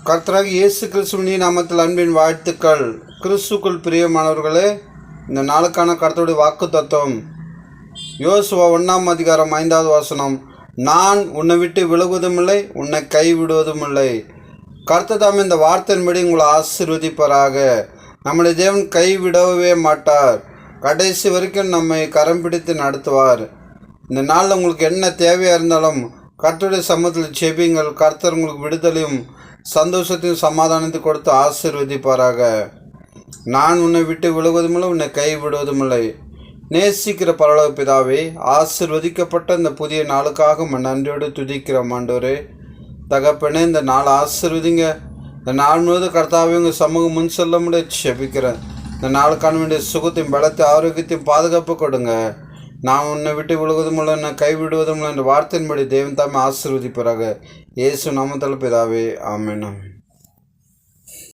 கர்த்தராக இயேசு கிறிஸ்துவின் நாமத்தில் அன்பின் வாழ்த்துக்கள். கிறிஸ்துக்குள் பிரியமானவர்களே, இந்த நாளுக்கான கர்த்தருடைய வாக்கு தத்துவம் யோசுவா 1:5 நான் உன்னை விட்டு விலகுவதுமில்லை, உன்னை கைவிடுவதுமில்லை. கர்த்தர் இந்த வார்த்தையின்படி உங்களை ஆசீர்வதிப்பாராக. நம்முடைய தேவன் கைவிடவே மாட்டார். கடைசி வரைக்கும் நம்மை கரம் பிடித்து நடத்துவார். இந்த நாளில் உங்களுக்கு என்ன தேவையாக இருந்தாலும் கர்த்தருடைய சமூகத்தில் செபிங்கள். கர்த்தர் உங்களுக்கு விடுதலையும் சந்தோஷத்தையும் சமாதானத்தையும் கொடுத்து ஆசீர்வதிப்பாராக. நான் உன்னை விட்டு விலகுவதுமில்லை, உன்னை கைவிடுவதுமில்லை. நேசிக்கிற பரலோக பிதாவே, ஆசீர்வதிக்கப்பட்ட இந்த புதிய நாளுக்காக நன்றியோடு துதிக்கிறோம் ஆண்டவரே. தகப்பனே, இந்த நாள் ஆசீர்வதிங்க. இந்த நாள் முழுவதும் கர்த்தாவே உங்கள் சமூகம் முன் சொல்ல முடியாது செபிக்கிறேன். இந்த நாளுக்கான வேண்டிய சுகத்தையும் பலத்தை ஆரோக்கியத்தையும் பாதுகாப்பு கொடுங்க. நான் உன்னை விட்டு விழுவதுமில்லை, என்னை கைவிடுவதுமில்லை என்ற வார்த்தையின்படி தேவன் தாமே ஆசீர்வதிப்பாராக. இயேசு நாமத்தில் பிதாவே, ஆமென்.